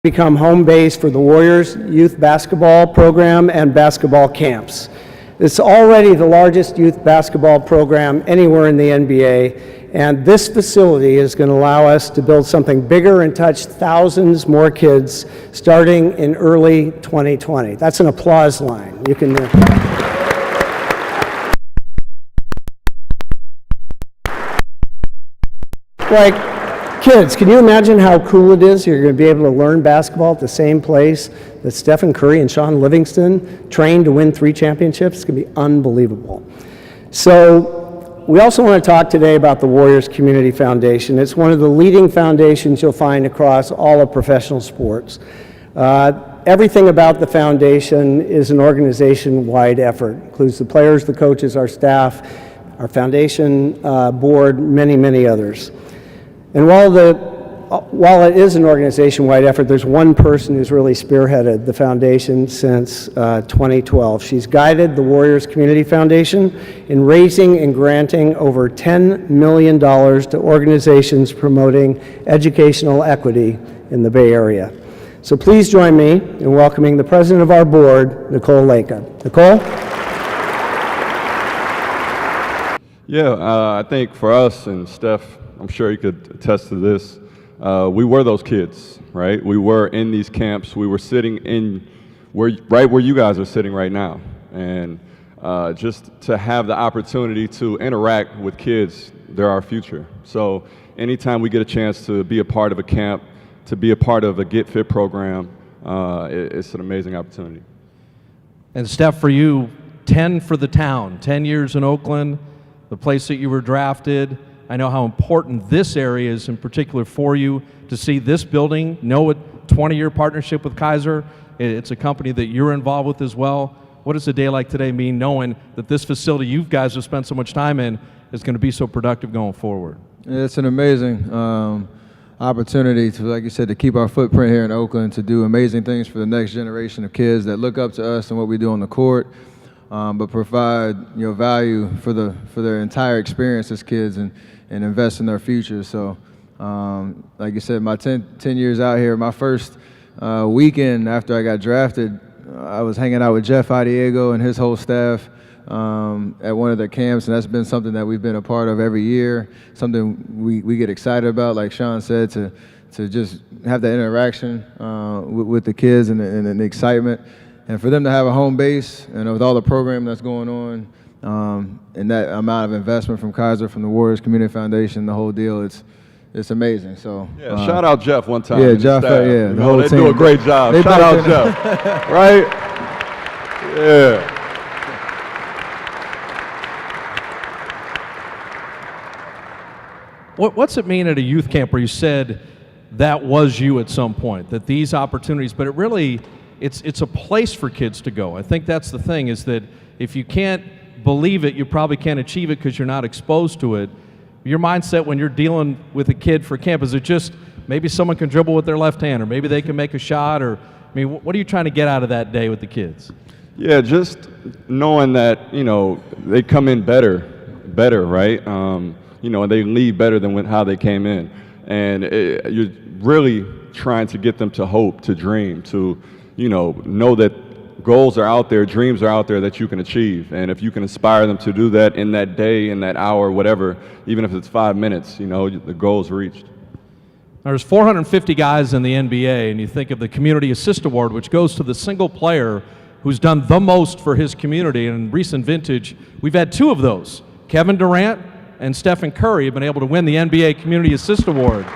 become home base for the Warriors youth basketball program and basketball camps. It's already the largest youth basketball program anywhere in the NBA, and this facility is going to allow us to build something bigger and touch thousands more kids starting in early 2020. That's an applause line. You can. Like, kids, can you imagine how cool it is? You're going to be able to learn basketball at the same place that Steph Curry and Shaun Livingston trained to win 3 championships. It's going to be unbelievable. So we also want to talk today about the Warriors Community Foundation. It's one of the leading foundations you'll find across all of professional sports. Everything about the foundation is an organization-wide effort. It includes the players, the coaches, our staff, our foundation board, many, many others. And while it is an organization-wide effort, there's one person who's really spearheaded the foundation since 2012. She's guided the Warriors Community Foundation in raising and granting over $10 million to organizations promoting educational equity in the Bay Area. So please join me in welcoming the president of our board, Nicole Laka. Nicole? Yeah, I think for us, and Steph, I'm sure you could attest to this, we were those kids, right? We were in these camps. We were sitting in right where you guys are sitting right now. And just to have the opportunity to interact with kids, they're our future. So anytime we get a chance to be a part of a camp, to be a part of a Get Fit program, it's an amazing opportunity. And Steph, for you, 10 for the town, 10 years in Oakland, the place that you were drafted. I know how important this area is in particular for you to see this building, know a 20-year partnership with Kaiser. It's a company that you're involved with as well. What does a day like today mean, knowing that this facility you guys have spent so much time in is going to be so productive going forward? It's an amazing opportunity to, like you said, to keep our footprint here in Oakland, to do amazing things for the next generation of kids that look up to us and what we do on the court, but provide value for their entire experience as kids and invest in their future. So like you said, my 10 years out here, my first weekend after I got drafted, I was hanging out with Jeff Adiego and his whole staff at one of their camps, and that's been something that we've been a part of every year, something we get excited about, like Shaun said, to just have that interaction with the kids and the excitement. And for them to have a home base, and with all the programming that's going on, and that amount of investment from Kaiser, from the Warriors Community Foundation, the whole deal, it's amazing. So yeah, shout out Jeff one time. Yeah, Jeff. Yeah, the whole they team. do a great job. Shout out Jeff. Right? Yeah. What's it mean at a youth camp where you said that was you at some point, that these opportunities, but it really, it's a place for kids to go. I think that's the thing, is that if you can't believe it, you probably can't achieve it because you're not exposed to it. Your mindset when you're dealing with a kid for camp, is it just maybe someone can dribble with their left hand, or maybe they can make a shot, or I mean, what are you trying to get out of that day with the kids? Yeah, just knowing that they come in better, right? And they leave better than how they came in, and you're really trying to get them to hope, to dream, to know that goals are out there, dreams are out there that you can achieve. And if you can inspire them to do that in that day, in that hour, whatever, even if it's 5 minutes, the goal's reached. There's 450 guys in the NBA, and you think of the Community Assist Award, which goes to the single player who's done the most for his community. And in recent vintage, we've had 2 of those. Kevin Durant and Steph Curry have been able to win the NBA Community Assist Award.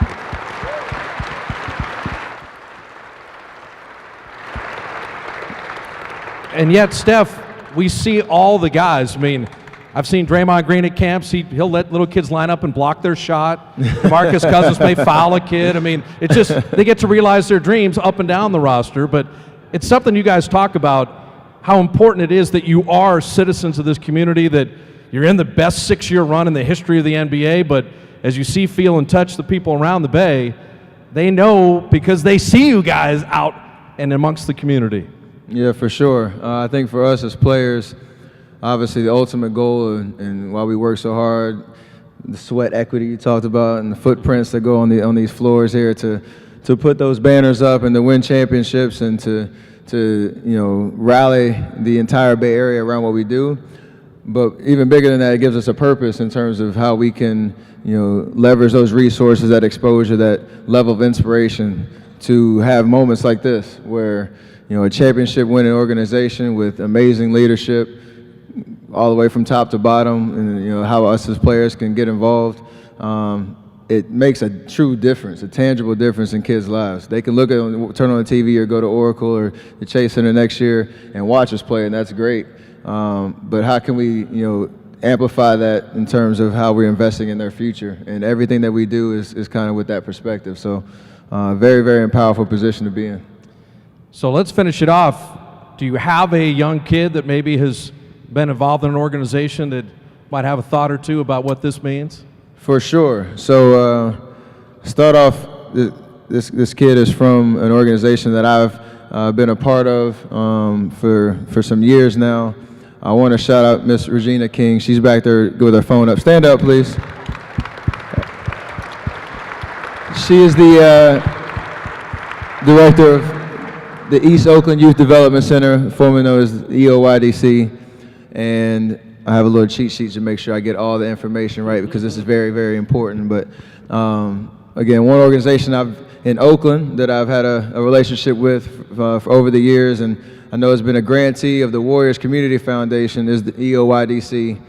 And yet, Steph, we see all the guys. I mean, I've seen Draymond Green at camps. He'll let little kids line up and block their shot. Marcus Cousins may foul a kid. I mean, it's just, they get to realize their dreams up and down the roster. But it's something you guys talk about, how important it is that you are citizens of this community, that you're in the best 6-year run in the history of the NBA. But as you see, feel, and touch the people around the Bay, they know because they see you guys out and amongst the community. Yeah, for sure. I think for us as players, obviously the ultimate goal, and why we work so hard, the sweat equity you talked about, and the footprints that go on these floors here, to to put those banners up and to win championships and to rally the entire Bay Area around what we do. But even bigger than that, it gives us a purpose in terms of how we can, leverage those resources, that exposure, that level of inspiration to have moments like this where, a championship winning organization with amazing leadership all the way from top to bottom, and, how us as players can get involved. It makes a true difference, a tangible difference in kids' lives. They can turn on the TV or go to Oracle or the Chase Center next year and watch us play, and that's great. But how can we, amplify that in terms of how we're investing in their future? And everything that we do is kind of with that perspective. So very, very powerful position to be in. So let's finish it off. Do you have a young kid that maybe has been involved in an organization that might have a thought or two about what this means? For sure. So start off, this kid is from an organization that I've been a part of for some years now. I want to shout out Miss Regina King. She's back there with her phone up. Stand up, please. She is the director of the East Oakland Youth Development Center, formerly known as EOYDC, and I have a little cheat sheet to make sure I get all the information right because this is very, very important. But again, one organization in Oakland that I've had a relationship with for over the years, and I know has been a grantee of the Warriors Community Foundation, is the EOYDC.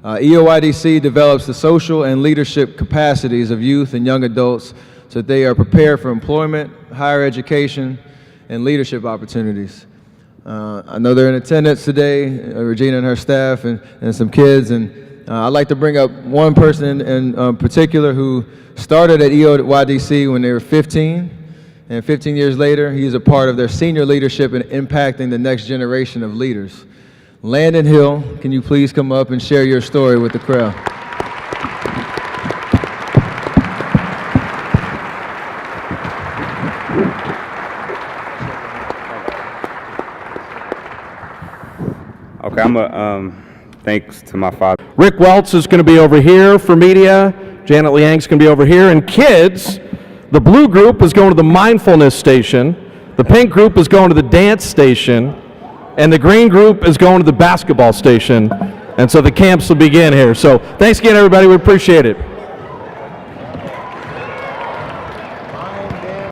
EOYDC develops the social and leadership capacities of youth and young adults so that they are prepared for employment, higher education, and leadership opportunities. I know they're in attendance today, Regina and her staff and some kids, and I'd like to bring up one person in particular who started at EOYDC when they were 15, and 15 years later, he's a part of their senior leadership and impacting the next generation of leaders. Landon Hill, can you please come up and share your story with the crowd? Okay, thanks to my father. Rick Welts is going to be over here for media. Janet Liang's going to be over here. And kids, the blue group is going to the mindfulness station. The pink group is going to the dance station. And the green group is going to the basketball station. And so the camps will begin here. So thanks again, everybody. We appreciate it.